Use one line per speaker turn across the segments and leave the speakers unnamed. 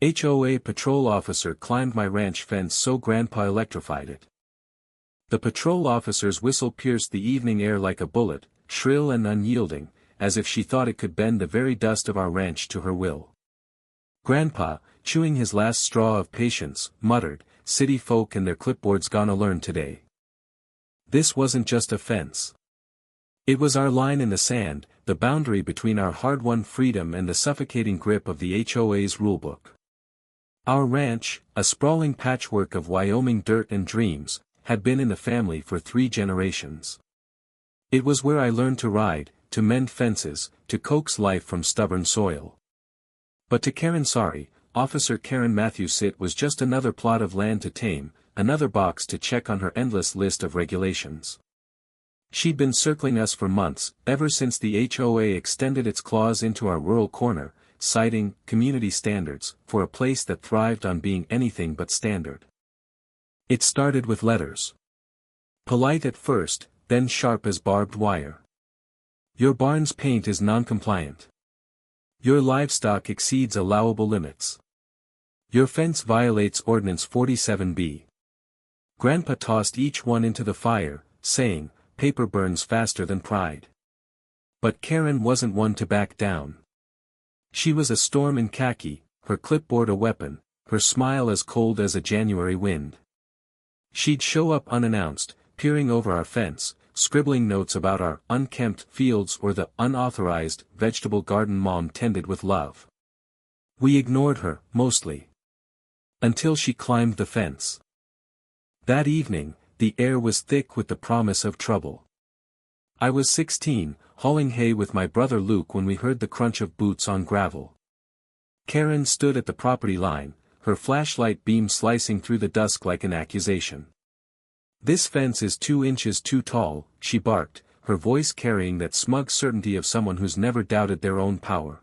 HOA patrol officer climbed my ranch fence so Grandpa electrified it. The patrol officer's whistle pierced the evening air like a bullet, shrill and unyielding, as if she thought it could bend the very dust of our ranch to her will. Grandpa, chewing his last straw of patience, muttered, "City folk and their clipboards gonna learn today." This wasn't just a fence. It was our line in the sand, the boundary between our hard-won freedom and the suffocating grip of the HOA's rulebook. Our ranch, a sprawling patchwork of Wyoming dirt and dreams, had been in the family for 3 generations. It was where I learned to ride, to mend fences, to coax life from stubborn soil. But to Karen Officer Karen Matthews, it was just another plot of land to tame, another box to check on her endless list of regulations. She'd been circling us for months, ever since the HOA extended its claws into our rural corner, citing community standards for a place that thrived on being anything but standard. It started with letters. Polite at first, then sharp as barbed wire. Your barn's paint is non-compliant. Your livestock exceeds allowable limits. Your fence violates Ordinance 47B. Grandpa tossed each one into the fire, saying, "Paper burns faster than pride." But Karen wasn't one to back down. She was a storm in khaki, her clipboard a weapon, her smile as cold as a January wind. She'd show up unannounced, peering over our fence, scribbling notes about our unkempt fields or the unauthorized vegetable garden Mom tended with love. We ignored her, mostly. Until she climbed the fence. That evening, the air was thick with the promise of trouble. I was 16, hauling hay with my brother Luke when we heard the crunch of boots on gravel. Karen stood at the property line, her flashlight beam slicing through the dusk like an accusation. "This fence is 2 inches too tall," she barked, her voice carrying that smug certainty of someone who's never doubted their own power.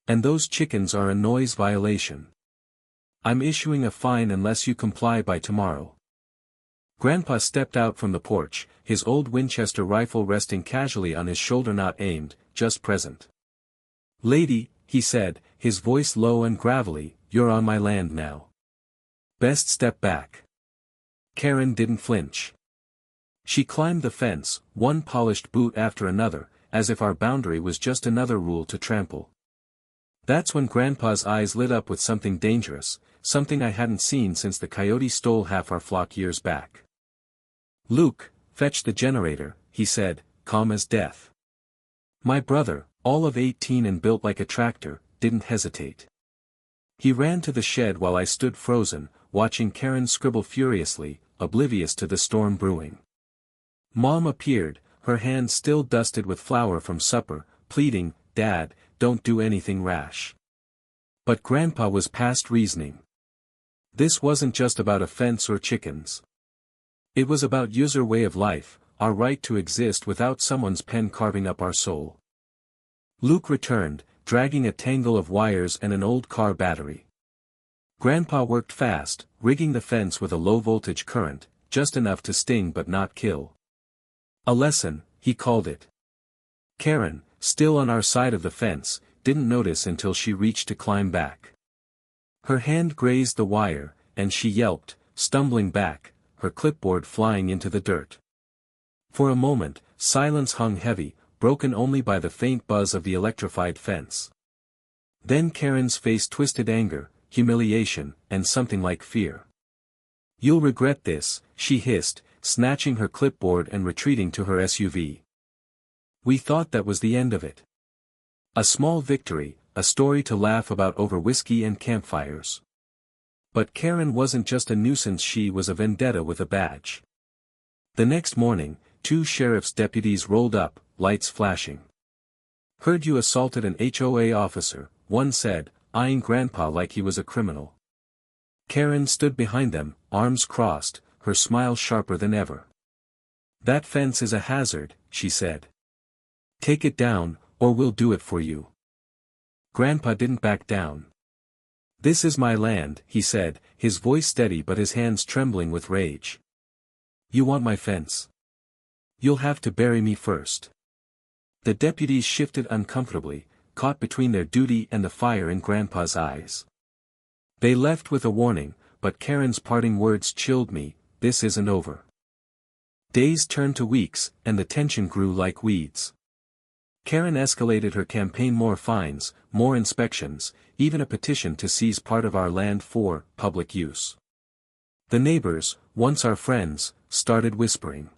"And those chickens are a noise violation. I'm issuing a fine unless you comply by tomorrow." Grandpa stepped out from the porch, his old Winchester rifle resting casually on his shoulder, not aimed, just present. "Lady," he said, his voice low and gravelly, "you're on my land now. Best step back." Karen didn't flinch. She climbed the fence, one polished boot after another, as if our boundary was just another rule to trample. That's when Grandpa's eyes lit up with something dangerous, something I hadn't seen since the coyote stole half our flock years back. "Luke, fetch the generator," he said, calm as death. My brother, all of 18 and built like a tractor, didn't hesitate. He ran to the shed while I stood frozen, watching Karen scribble furiously, oblivious to the storm brewing. Mom appeared, her hands still dusted with flour from supper, pleading, "Dad, don't do anything rash." But Grandpa was past reasoning. This wasn't just about a fence or chickens. It was about user way of life, our right to exist without someone's pen carving up our soul. Luke returned, dragging a tangle of wires and an old car battery. Grandpa worked fast, rigging the fence with a low-voltage current, just enough to sting but not kill. A lesson, he called it. Karen, still on our side of the fence, didn't notice until she reached to climb back. Her hand grazed the wire, and she yelped, stumbling back, her clipboard flying into the dirt. For a moment, silence hung heavy, broken only by the faint buzz of the electrified fence. Then Karen's face twisted anger, humiliation, and something like fear. "You'll regret this," she hissed, snatching her clipboard and retreating to her SUV. We thought that was the end of it. A small victory, a story to laugh about over whiskey and campfires. But Karen wasn't just a nuisance, she was a vendetta with a badge. The next morning, 2 sheriff's deputies rolled up, lights flashing. "Heard you assaulted an HOA officer," one said, eyeing Grandpa like he was a criminal. Karen stood behind them, arms crossed, her smile sharper than ever. "That fence is a hazard," she said. "Take it down, or we'll do it for you." Grandpa didn't back down. "This is my land," he said, his voice steady but his hands trembling with rage. "You want my fence? You'll have to bury me first." The deputies shifted uncomfortably, caught between their duty and the fire in Grandpa's eyes. They left with a warning, but Karen's parting words chilled me. This isn't over. Days turned to weeks, and the tension grew like weeds. Karen escalated her campaign: more fines, more inspections, even a petition to seize part of our land for public use. The neighbors, once our friends, started whispering.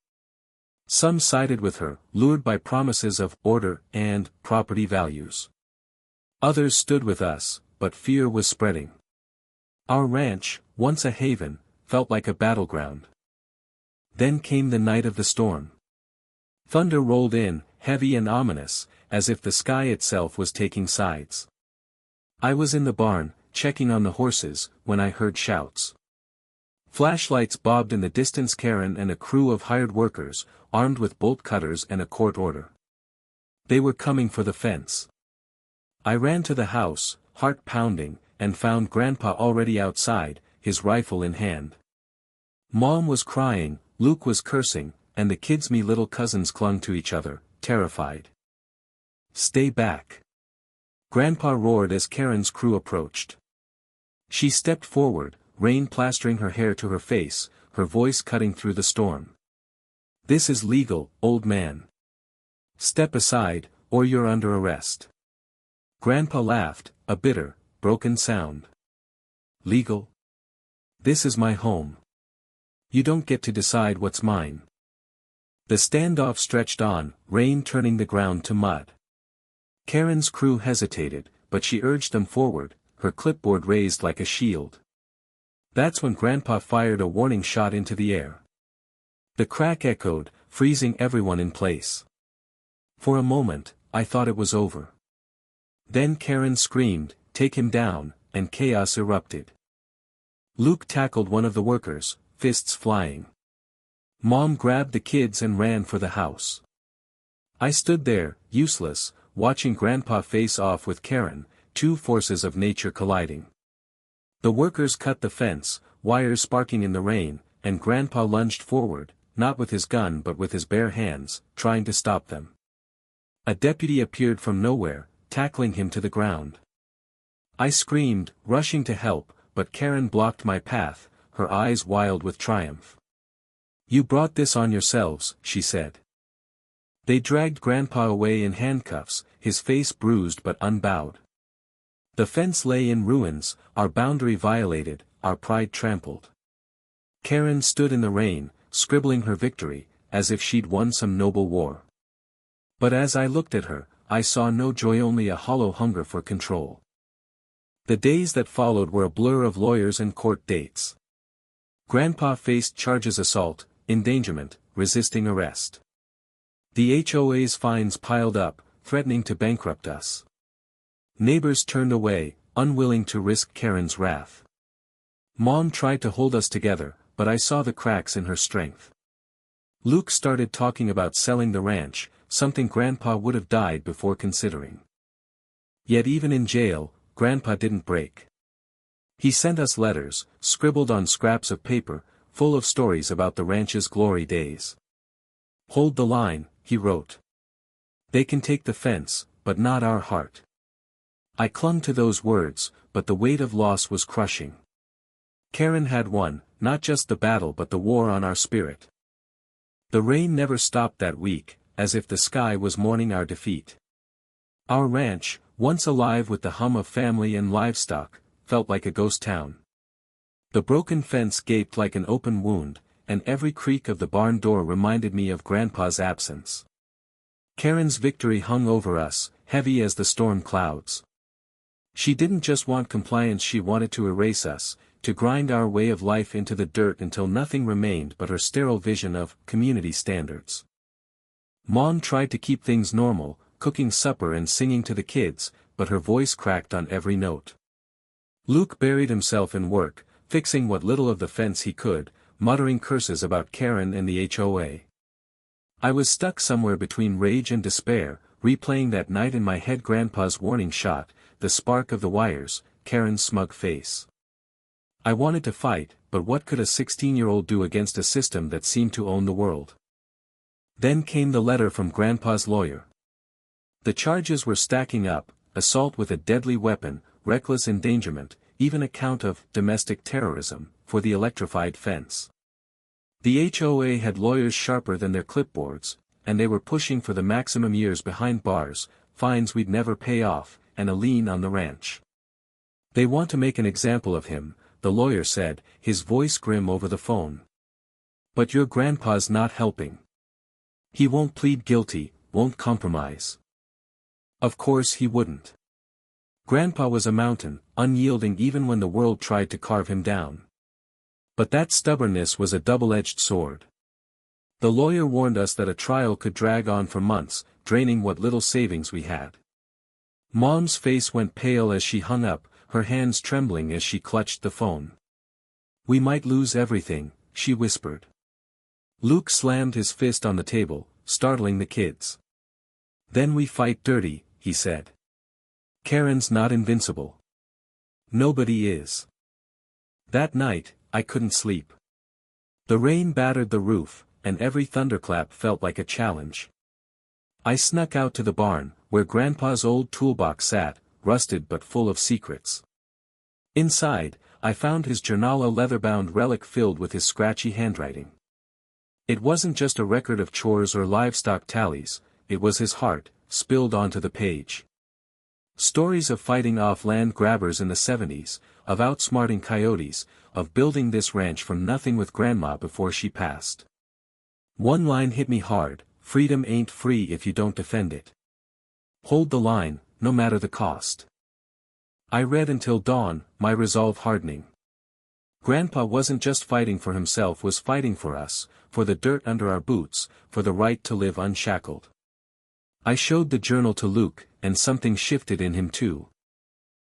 Some sided with her, lured by promises of order and property values. Others stood with us, but fear was spreading. Our ranch, once a haven, felt like a battleground. Then came the night of the storm. Thunder rolled in, heavy and ominous, as if the sky itself was taking sides. I was in the barn, checking on the horses, when I heard shouts. Flashlights bobbed in the distance. Karen and a crew of hired workers, armed with bolt cutters and a court order. They were coming for the fence. I ran to the house, heart pounding, and found Grandpa already outside, his rifle in hand. Mom was crying, Luke was cursing, and the kids, me little cousins, clung to each other, terrified. "Stay back!" Grandpa roared as Karen's crew approached. She stepped forward, rain plastering her hair to her face, her voice cutting through the storm. "This is legal, old man. Step aside, or you're under arrest." Grandpa laughed, a bitter, broken sound. "Legal? This is my home. You don't get to decide what's mine." The standoff stretched on, rain turning the ground to mud. Karen's crew hesitated, but she urged them forward, her clipboard raised like a shield. That's when Grandpa fired a warning shot into the air. The crack echoed, freezing everyone in place. For a moment, I thought it was over. Then Karen screamed, "Take him down," and chaos erupted. Luke tackled one of the workers, fists flying. Mom grabbed the kids and ran for the house. I stood there, useless, watching Grandpa face off with Karen, two forces of nature colliding. The workers cut the fence, wires sparking in the rain, and Grandpa lunged forward, not with his gun but with his bare hands, trying to stop them. A deputy appeared from nowhere, tackling him to the ground. I screamed, rushing to help, but Karen blocked my path, her eyes wild with triumph. "You brought this on yourselves," she said. They dragged Grandpa away in handcuffs, his face bruised but unbowed. The fence lay in ruins, our boundary violated, our pride trampled. Karen stood in the rain, scribbling her victory, as if she'd won some noble war. But as I looked at her, I saw no joy, only a hollow hunger for control. The days that followed were a blur of lawyers and court dates. Grandpa faced charges: assault, endangerment, resisting arrest. The HOA's fines piled up, threatening to bankrupt us. Neighbors turned away, unwilling to risk Karen's wrath. Mom tried to hold us together, but I saw the cracks in her strength. Luke started talking about selling the ranch, something Grandpa would have died before considering. Yet even in jail, Grandpa didn't break. He sent us letters, scribbled on scraps of paper, full of stories about the ranch's glory days. "Hold the line," he wrote. "They can take the fence, but not our heart." I clung to those words, but the weight of loss was crushing. Karen had won, not just the battle but the war on our spirit. The rain never stopped that week, as if the sky was mourning our defeat. Our ranch, once alive with the hum of family and livestock, felt like a ghost town. The broken fence gaped like an open wound, and every creak of the barn door reminded me of Grandpa's absence. Karen's victory hung over us, heavy as the storm clouds. She didn't just want compliance, she wanted to erase us, to grind our way of life into the dirt until nothing remained but her sterile vision of community standards. Mom tried to keep things normal, cooking supper and singing to the kids, but her voice cracked on every note. Luke buried himself in work, fixing what little of the fence he could, muttering curses about Karen and the HOA. I was stuck somewhere between rage and despair, replaying that night in my head: Grandpa's warning shot, the spark of the wires, Karen's smug face. I wanted to fight, but what could a 16-year-old do against a system that seemed to own the world? Then came the letter from Grandpa's lawyer. The charges were stacking up: assault with a deadly weapon, reckless endangerment, even a count of domestic terrorism, for the electrified fence. The HOA had lawyers sharper than their clipboards, and they were pushing for the maximum years behind bars, fines we'd never pay off, and a lien on the ranch. They want to make an example of him, the lawyer said, his voice grim over the phone. But your grandpa's not helping. He won't plead guilty, won't compromise. Of course he wouldn't. Grandpa was a mountain, unyielding even when the world tried to carve him down. But that stubbornness was a double-edged sword. The lawyer warned us that a trial could drag on for months, draining what little savings we had. Mom's face went pale as she hung up, her hands trembling as she clutched the phone. We might lose everything, she whispered. Luke slammed his fist on the table, startling the kids. Then we fight dirty, he said. Karen's not invincible. Nobody is. That night, I couldn't sleep. The rain battered the roof, and every thunderclap felt like a challenge. I snuck out to the barn, where Grandpa's old toolbox sat, rusted but full of secrets. Inside, I found his journal, a leather-bound relic filled with his scratchy handwriting. It wasn't just a record of chores or livestock tallies, it was his heart, spilled onto the page. Stories of fighting off land grabbers in the 70s, of outsmarting coyotes, of building this ranch from nothing with Grandma before she passed. One line hit me hard: freedom ain't free if you don't defend it. Hold the line, no matter the cost. I read until dawn, my resolve hardening. Grandpa wasn't just fighting for himself, was fighting for us, for the dirt under our boots, for the right to live unshackled. I showed the journal to Luke, and something shifted in him too.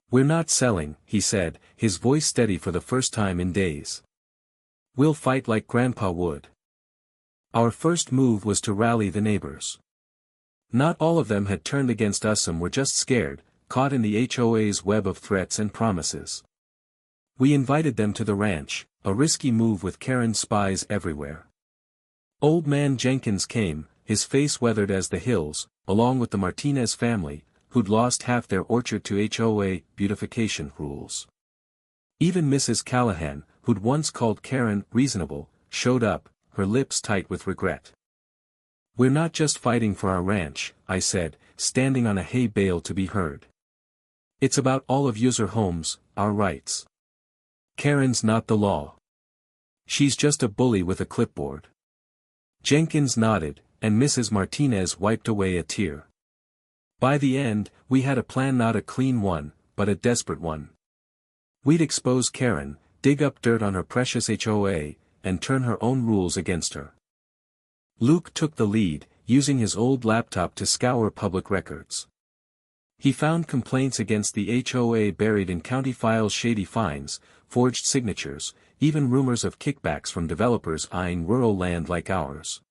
We're not selling, he said, his voice steady for the first time in days. We'll fight like Grandpa would. Our first move was to rally the neighbors. Not all of them had turned against us, some were just scared, caught in the HOA's web of threats and promises. We invited them to the ranch, a risky move with Karen's spies everywhere. Old man Jenkins came, his face weathered as the hills, along with the Martinez family, who'd lost half their orchard to HOA beautification rules. Even Mrs. Callahan, who'd once called Karen reasonable, showed up, her lips tight with regret. We're not just fighting for our ranch, I said, standing on a hay bale to be heard. It's about all of user homes, our rights. Karen's not the law. She's just a bully with a clipboard. Jenkins nodded, and Mrs. Martinez wiped away a tear. By the end, we had a plan, not a clean one, but a desperate one. We'd expose Karen, dig up dirt on her precious HOA, and turn her own rules against her. Luke took the lead, using his old laptop to scour public records. He found complaints against the HOA buried in county files, shady fines, forged signatures, even rumors of kickbacks from developers eyeing rural land like ours.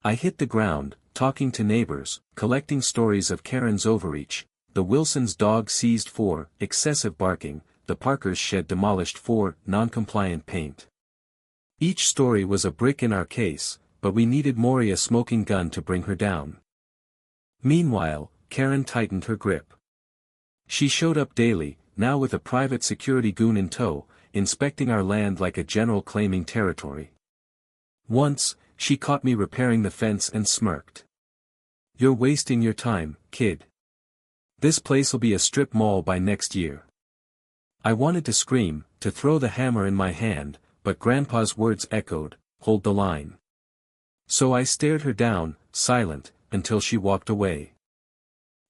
I hit the ground, talking to neighbors, collecting stories of Karen's overreach, the Wilsons' dog seized for excessive barking, the Parkers' shed demolished for non-compliant paint. Each story was a brick in our case, but we needed Maury, a smoking gun, to bring her down. Meanwhile, Karen tightened her grip. She showed up daily, now with a private security goon in tow, inspecting our land like a general claiming territory. Once, she caught me repairing the fence and smirked. You're wasting your time, kid. This place'll be a strip mall by next year. I wanted to scream, to throw the hammer in my hand, but Grandpa's words echoed, hold the line. So I stared her down, silent, until she walked away.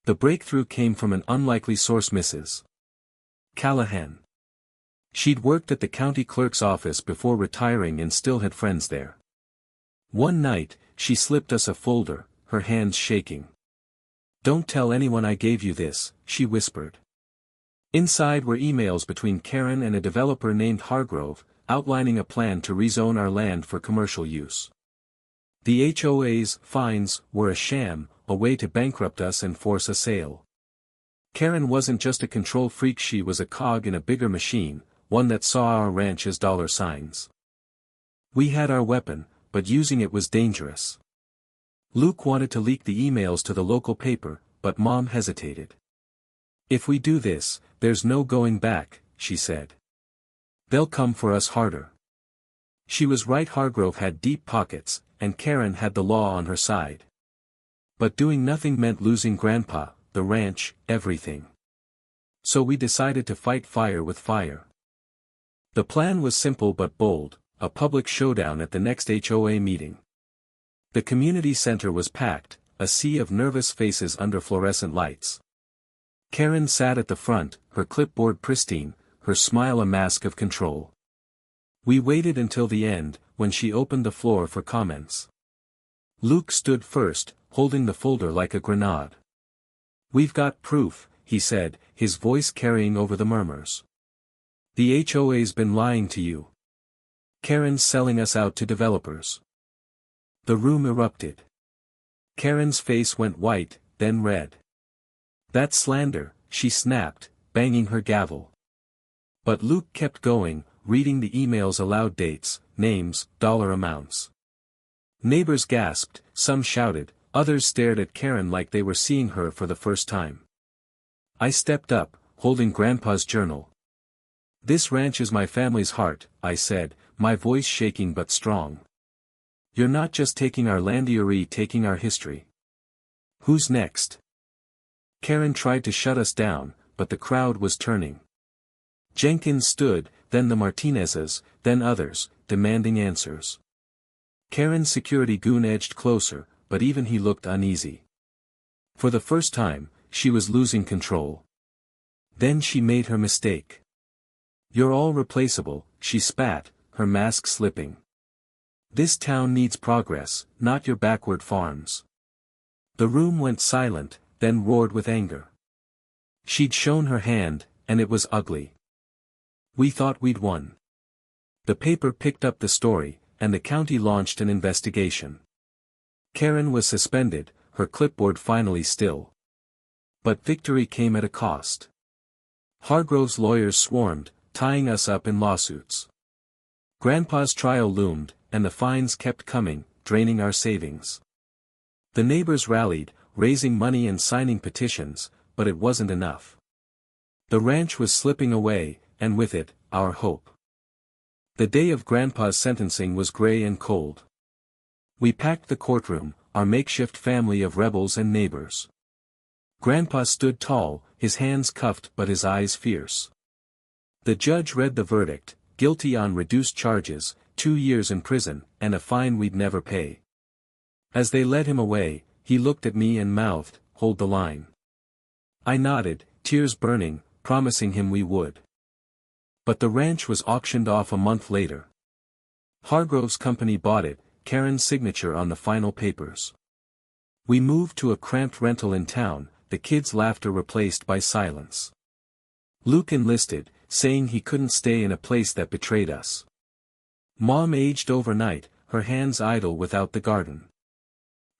The breakthrough came from an unlikely source, Mrs. Callahan. She'd worked at the county clerk's office before retiring and still had friends there. One night, she slipped us a folder, her hands shaking. Don't tell anyone I gave you this, she whispered. Inside were emails between Karen and a developer named Hargrove, outlining a plan to rezone our land for commercial use. The HOA's fines were a sham, a way to bankrupt us and force a sale. Karen wasn't just a control freak, she was a cog in a bigger machine, one that saw our ranch as dollar signs. We had our weapon, but using it was dangerous. Luke wanted to leak the emails to the local paper, but Mom hesitated. If we do this, there's no going back, she said. They'll come for us harder. She was right. Hargrove had deep pockets, and Karen had the law on her side. But doing nothing meant losing Grandpa, the ranch, everything. So we decided to fight fire with fire. The plan was simple but bold: a public showdown at the next HOA meeting. The community center was packed, a sea of nervous faces under fluorescent lights. Karen sat at the front, her clipboard pristine, her smile a mask of control. We waited until the end, when she opened the floor for comments. Luke stood first, holding the folder like a grenade. "We've got proof," he said, his voice carrying over the murmurs. "The HOA's been lying to you. Karen's selling us out to developers." The room erupted. Karen's face went white, then red. "That's slander," she snapped, banging her gavel. But Luke kept going, reading the emails aloud: dates, names, dollar amounts. Neighbors gasped, some shouted, others stared at Karen like they were seeing her for the first time. I stepped up, holding Grandpa's journal. "This ranch is my family's heart," I said, my voice shaking but strong. "You're not just taking our land, you're taking our history." "Who's next?" Karen tried to shut us down, but the crowd was turning. Jenkins stood, then the Martinezes, then others, demanding answers. Karen's security goon edged closer, but even he looked uneasy. For the first time, she was losing control. Then she made her mistake. "You're all replaceable," she spat, her mask slipping. "This town needs progress, not your backward farms." The room went silent, then roared with anger. She'd shown her hand, and it was ugly. We thought we'd won. The paper picked up the story, and the county launched an investigation. Karen was suspended, her clipboard finally still. But victory came at a cost. Hargrove's lawyers swarmed, tying us up in lawsuits. Grandpa's trial loomed, and the fines kept coming, draining our savings. The neighbors rallied, raising money and signing petitions, but it wasn't enough. The ranch was slipping away, and with it, our hope. The day of Grandpa's sentencing was gray and cold. We packed the courtroom, our makeshift family of rebels and neighbors. Grandpa stood tall, his hands cuffed but his eyes fierce. The judge read the verdict: guilty on reduced charges, 2 years in prison, and a fine we'd never pay. As they led him away, he looked at me and mouthed, "Hold the line." I nodded, tears burning, promising him we would. But the ranch was auctioned off a month later. Hargrove's company bought it, Karen's signature on the final papers. We moved to a cramped rental in town, the kids' laughter replaced by silence. Luke enlisted, saying he couldn't stay in a place that betrayed us. Mom aged overnight, her hands idle without the garden.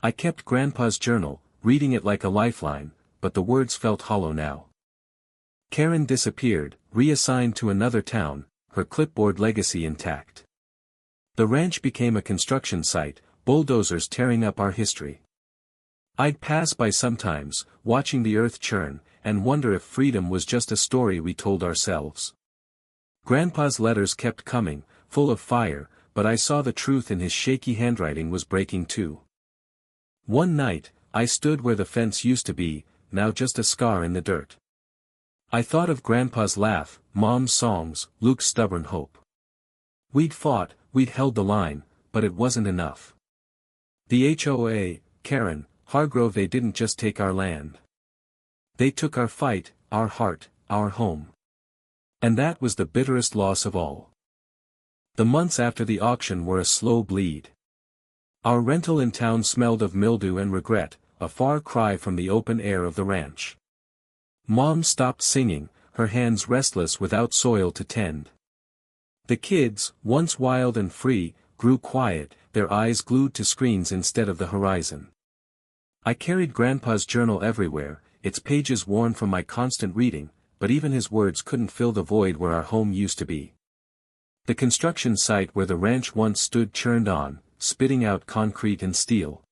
I kept Grandpa's journal, reading it like a lifeline, but the words felt hollow now. Karen disappeared, reassigned to another town, her clipboard legacy intact. The ranch became a construction site, bulldozers tearing up our history. I'd pass by sometimes, watching the earth churn, and wonder if freedom was just a story we told ourselves. Grandpa's letters kept coming, full of fire, but I saw the truth in his shaky handwriting was breaking too. One night, I stood where the fence used to be, now just a scar in the dirt. I thought of Grandpa's laugh, Mom's songs, Luke's stubborn hope. We'd fought, we'd held the line, but it wasn't enough. The HOA, Karen, Hargrove, they didn't just take our land. They took our fight, our heart, our home. And that was the bitterest loss of all. The months after the auction were a slow bleed. Our rental in town smelled of mildew and regret, a far cry from the open air of the ranch. Mom stopped singing, her hands restless without soil to tend. The kids, once wild and free, grew quiet, their eyes glued to screens instead of the horizon. I carried Grandpa's journal everywhere, its pages worn from my constant reading, but even his words couldn't fill the void where our home used to be. The construction site where the ranch once stood churned on, spitting out concrete and steel.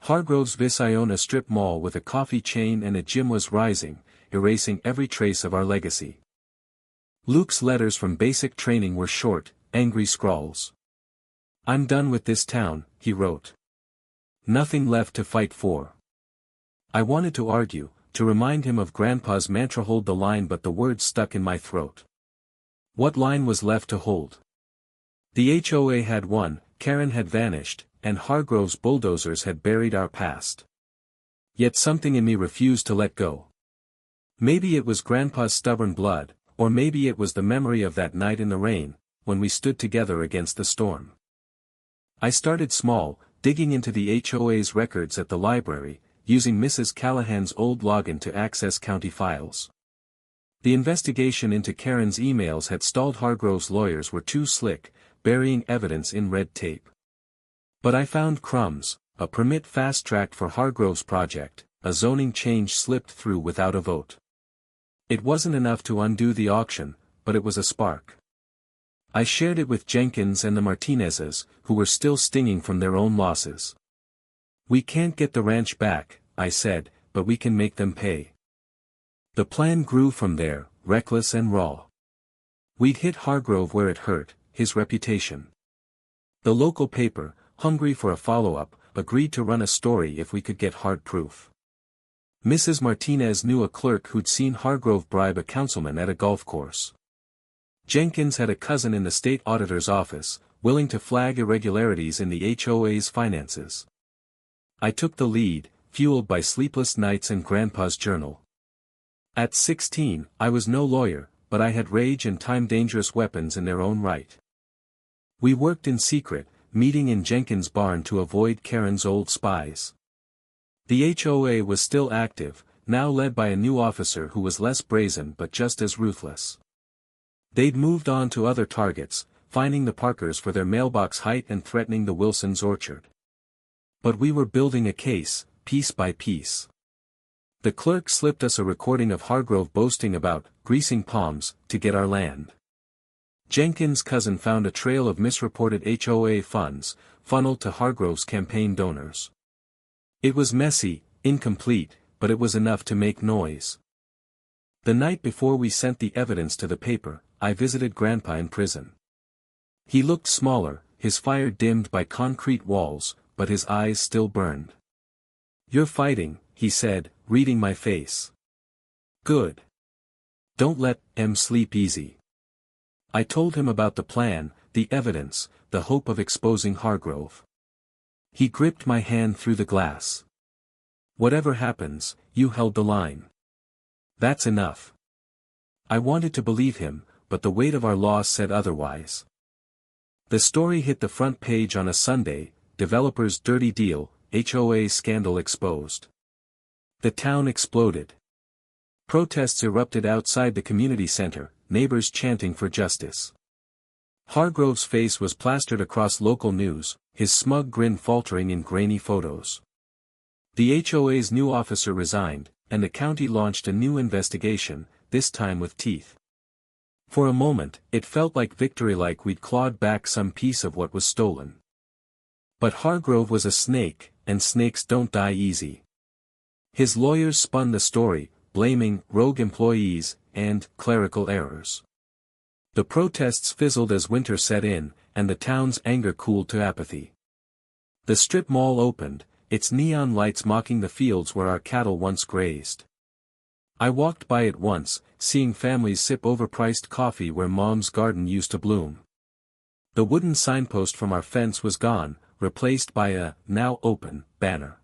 Hargrove's Visiona strip mall with a coffee chain and a gym was rising, erasing every trace of our legacy. Luke's letters from basic training were short, angry scrawls. "I'm done with this town," he wrote. "Nothing left to fight for." I wanted to argue, to remind him of Grandpa's mantra, "Hold the line," but the words stuck in my throat. What line was left to hold? The HOA had won, Karen had vanished, and Hargrove's bulldozers had buried our past. Yet something in me refused to let go. Maybe it was Grandpa's stubborn blood, or maybe it was the memory of that night in the rain, when we stood together against the storm. I started small, digging into the HOA's records at the library, using Mrs. Callahan's old login to access county files. The investigation into Karen's emails had stalled. Hargrove's lawyers were too slick, burying evidence in red tape. But I found crumbs: a permit fast-tracked for Hargrove's project, a zoning change slipped through without a vote. It wasn't enough to undo the auction, but it was a spark. I shared it with Jenkins and the Martinezes, who were still stinging from their own losses. "We can't get the ranch back," I said, "but we can make them pay." The plan grew from there, reckless and raw. We'd hit Hargrove where it hurt, his reputation. The local paper, hungry for a follow-up, agreed to run a story if we could get hard proof. Mrs. Martinez knew a clerk who'd seen Hargrove bribe a councilman at a golf course. Jenkins had a cousin in the state auditor's office, willing to flag irregularities in the HOA's finances. I took the lead, fueled by sleepless nights and Grandpa's journal. At 16, I was no lawyer, but I had rage and time, dangerous weapons in their own right. We worked in secret, meeting in Jenkins' barn to avoid Karen's old spies. The HOA was still active, now led by a new officer who was less brazen but just as ruthless. They'd moved on to other targets, finding the Parkers for their mailbox height and threatening the Wilsons' orchard. But we were building a case, piece by piece. The clerk slipped us a recording of Hargrove boasting about greasing palms to get our land. Jenkins' cousin found a trail of misreported HOA funds, funneled to Hargrove's campaign donors. It was messy, incomplete, but it was enough to make noise. The night before we sent the evidence to the paper, I visited Grandpa in prison. He looked smaller, his fire dimmed by concrete walls, but his eyes still burned. "You're fighting," he said, reading my face. "Good. Don't let M sleep easy." I told him about the plan, the evidence, the hope of exposing Hargrove. He gripped my hand through the glass. "Whatever happens, you held the line. That's enough." I wanted to believe him, but the weight of our loss said otherwise. The story hit the front page on a Sunday: "Developer's dirty deal, HOA scandal exposed." The town exploded. Protests erupted outside the community center, neighbors chanting for justice. Hargrove's face was plastered across local news, his smug grin faltering in grainy photos. The HOA's new officer resigned, and the county launched a new investigation, this time with teeth. For a moment, it felt like victory, like we'd clawed back some piece of what was stolen. But Hargrove was a snake, and snakes don't die easy. His lawyers spun the story, blaming rogue employees and clerical errors. The protests fizzled as winter set in, and the town's anger cooled to apathy. The strip mall opened, its neon lights mocking the fields where our cattle once grazed. I walked by it once, seeing families sip overpriced coffee where Mom's garden used to bloom. The wooden signpost from our fence was gone, replaced by a "Now Open" banner.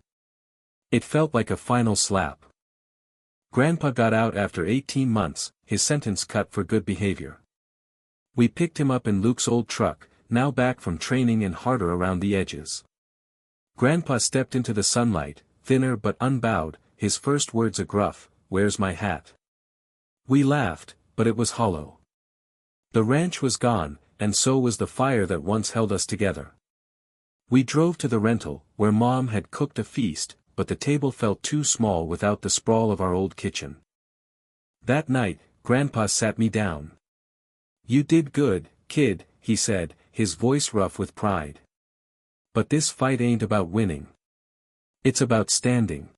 It felt like a final slap. Grandpa got out after 18 months, his sentence cut for good behavior. We picked him up in Luke's old truck, now back from training and harder around the edges. Grandpa stepped into the sunlight, thinner but unbowed, his first words a gruff, "Where's my hat?" We laughed, but it was hollow. The ranch was gone, and so was the fire that once held us together. We drove to the rental, where Mom had cooked a feast, but the table felt too small without the sprawl of our old kitchen. That night, Grandpa sat me down. "You did good, kid," he said, his voice rough with pride. "But this fight ain't about winning. It's about standing."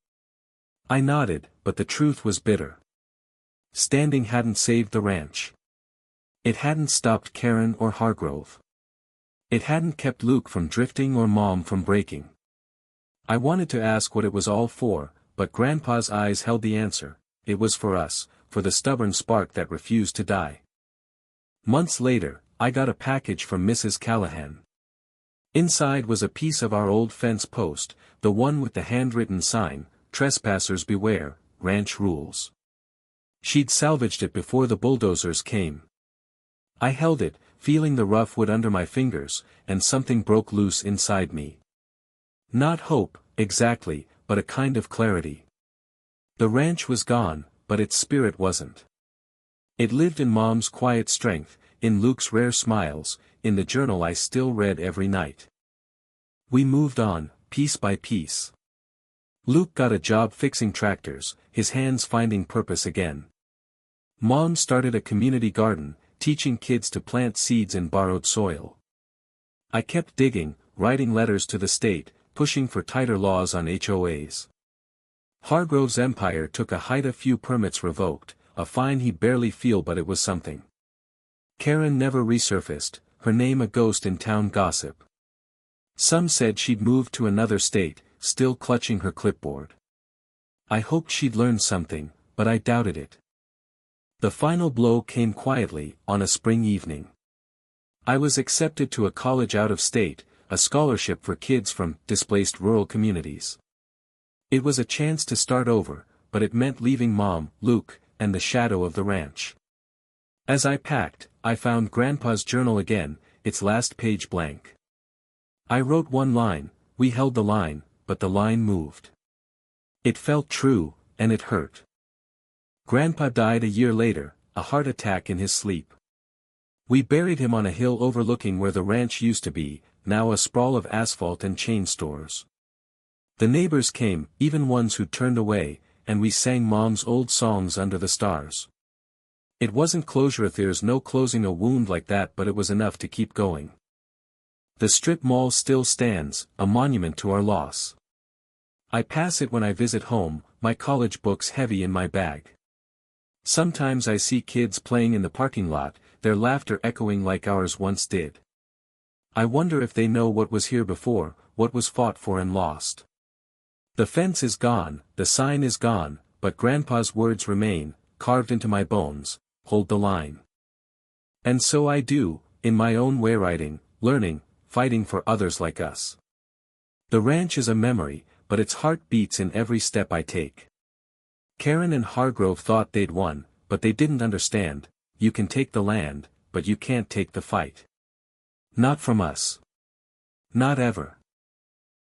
I nodded, but the truth was bitter. Standing hadn't saved the ranch. It hadn't stopped Karen or Hargrove. It hadn't kept Luke from drifting or Mom from breaking. I wanted to ask what it was all for, but Grandpa's eyes held the answer. It was for us, for the stubborn spark that refused to die. Months later, I got a package from Mrs. Callahan. Inside was a piece of our old fence post, the one with the handwritten sign, "Trespassers beware, ranch rules." She'd salvaged it before the bulldozers came. I held it, feeling the rough wood under my fingers, and something broke loose inside me. Not hope, exactly, but a kind of clarity. The ranch was gone, but its spirit wasn't. It lived in Mom's quiet strength, in Luke's rare smiles, in the journal I still read every night. We moved on, piece by piece. Luke got a job fixing tractors, his hands finding purpose again. Mom started a community garden, teaching kids to plant seeds in borrowed soil. I kept digging, writing letters to the state, pushing for tighter laws on HOAs. Hargrove's empire took a height, a few permits revoked, a fine he'd barely feel, but it was something. Karen never resurfaced, her name a ghost in town gossip. Some said she'd moved to another state, still clutching her clipboard. I hoped she'd learned something, but I doubted it. The final blow came quietly, on a spring evening. I was accepted to a college out of state, a scholarship for kids from displaced rural communities. It was a chance to start over, but it meant leaving Mom, Luke, and the shadow of the ranch. As I packed, I found Grandpa's journal again, its last page blank. I wrote one line, "We held the line, but the line moved." It felt true, and it hurt. Grandpa died a year later, a heart attack in his sleep. We buried him on a hill overlooking where the ranch used to be, now a sprawl of asphalt and chain stores. The neighbors came, even ones who'd turned away, and we sang Mom's old songs under the stars. It wasn't closure, there's no closing a wound like that, but it was enough to keep going. The strip mall still stands, a monument to our loss. I pass it when I visit home, my college books heavy in my bag. Sometimes I see kids playing in the parking lot, their laughter echoing like ours once did. I wonder if they know what was here before, what was fought for and lost. The fence is gone, the sign is gone, but Grandpa's words remain, carved into my bones, "Hold the line." And so I do, in my own way, writing, learning, fighting for others like us. The ranch is a memory, but its heart beats in every step I take. Karen and Hargrove thought they'd won, but they didn't understand. You can take the land, but you can't take the fight. Not from us. Not ever.